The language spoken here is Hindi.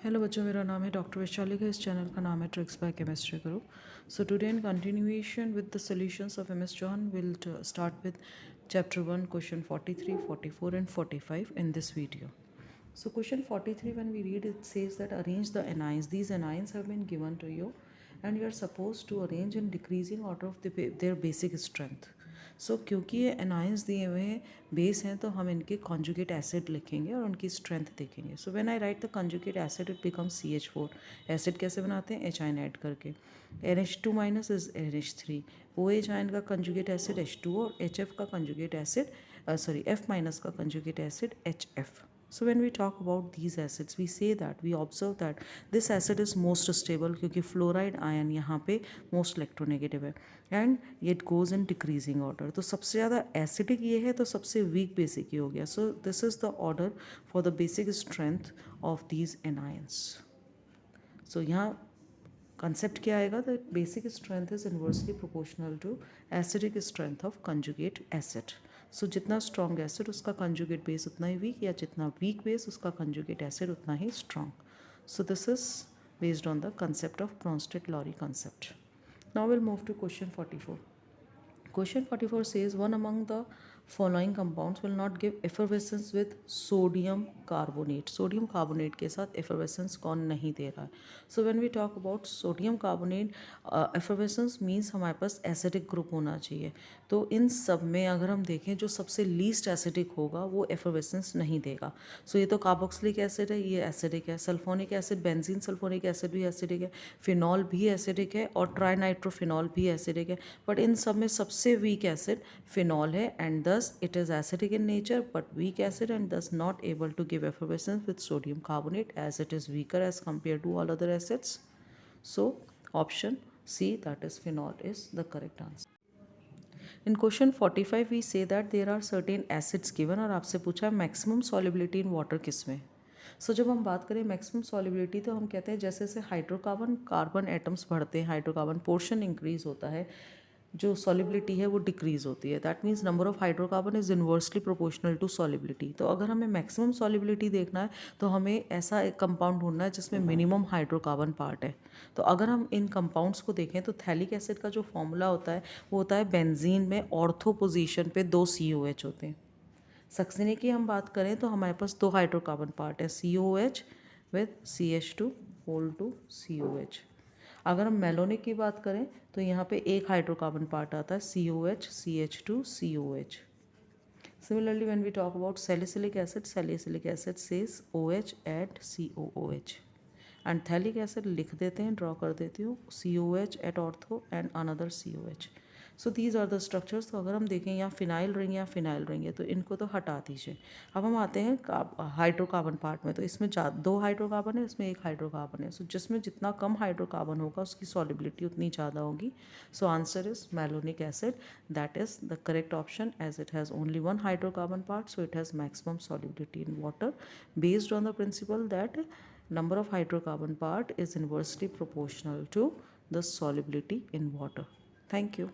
हेलो बच्चों, मेरा नाम है डॉक्टर वैशाली का। इस चैनल का नाम है ट्रिक्स बाय केमिस्ट्री करो। So today in continuation with the solutions of MS John will start with chapter 1 question 43, 44 and 45 in this video. So question 43, when we read, it says that arrange the anions. These anions have been given to you and you are supposed to arrange in decreasing order of their basic strength. सो क्योंकि ये एनाइंस दिए हुए हैं, बेस हैं, तो हम इनके कॉन्जुगेट एसिड लिखेंगे और उनकी स्ट्रेंथ देखेंगे. So when I right the conjugate acid it becomes CH4. Acid कैसे बनाते हैं? एच आयन ऐड करके. NH2 minus is NH3. OH ion का कॉन्जुगेट एसिड H2 और HF का कॉन्जुगेट एसिड F माइनस का conjugate acid HF. So when we talk about these acids, we observe that this acid is most stable क्योंकि fluoride ion यहाँ पे most electronegative है and it goes in decreasing order. तो सबसे ज़्यादा acidic ये है तो सबसे weak basic ये हो गया. So this is the order for the basic strength of these anions. So यहाँ concept क्या आएगा? The basic strength is inversely proportional to acidic strength of conjugate acid. So जितना स्ट्रॉन्ग एसिड उसका कंजुगेट बेस उतना ही वीक, या जितना वीक बेस उसका कंजुगेट एसिड उतना ही strong. So this is based on the concept of Bronsted Lowry concept. Now will move to question 44. Question 44 says one among the following compounds will not give effervescence with sodium carbonate. Sodium carbonate के साथ effervescence कौन नहीं दे रहा है? So when we talk about sodium carbonate, effervescence means हमारे पास acidic group होना चाहिए. तो इन सब में अगर हम देखें जो सबसे least acidic होगा वो effervescence नहीं देगा. So ये तो carboxylic acid है, ये acidic है. Sulphonic acid, benzene sulphonic acid भी acidic है, फिनॉल भी acidic है और ट्राइनाइट्रोफिनॉल भी acidic है. बट इन सब में सबसे weak acid phenol है and thus it is acidic in nature but weak acid and thus not able to give effervescence with sodium carbonate as it is weaker as compared to all other acids. So option C, that is phenol, is the correct answer. In question 45 we say that there are certain acids given और आपसे पूछा maximum solubility in water किस में. सो जब हम बात करें मैक्सिमम सॉल्युबिलिटी तो हम कहते हैं जैसे जैसे हाइड्रोकार्बन कार्बन एटम्स बढ़ते हैं, हाइड्रोकार्बन पोर्शन इंक्रीज होता है, जो सॉल्युबिलिटी है वो डिक्रीज होती है. That means number of hydrocarbon is inversely proportional to solubility. तो अगर हमें मैक्सिमम सॉल्युबिलिटी देखना है तो हमें ऐसा एक कंपाउंड ढूंढना है जिसमें मिनिमम हाइड्रोकार्बन पार्ट है. तो अगर हम इन कंपाउंड्स को देखें तो थैलिक एसिड का जो फॉर्मूला होता है वो होता है बेंजीन में ऑर्थो पोजीशन पे 2 COH होते हैं. सक्सीनिक की हम बात करें तो हमारे पास 2 हाइड्रोकार्बन पार्ट है, COH with CH2 whole to COH. अगर हम मेलोनिक की बात करें तो यहाँ पे एक हाइड्रोकार्बन पार्ट आता है, COH CH2 COH. Similarly when we talk about salicylic acid says OH at COOH and phthalic acid लिख देते हैं, ड्रॉ कर देती हूँ, COH at ortho and another COH. So these are the structures. तो अगर हम देखें यहाँ फिनाइल रिंग है तो इनको तो हटा दीजिए. अब हम आते हैं हाइड्रोकार्बन पार्ट में. तो इसमें 2 हाइड्रोकार्बन है, इसमें 1 हाइड्रोकार्बन है. सो जिसमें जितना कम हाइड्रोकार्बन होगा उसकी सॉल्युबिलिटी उतनी ज़्यादा होगी. So answer is malonic acid. That is the correct option as it has only 1 hydrocarbon part. So it has maximum solubility in water based on the principle that number of hydrocarbon part is inversely proportional to the solubility in water. Thank you.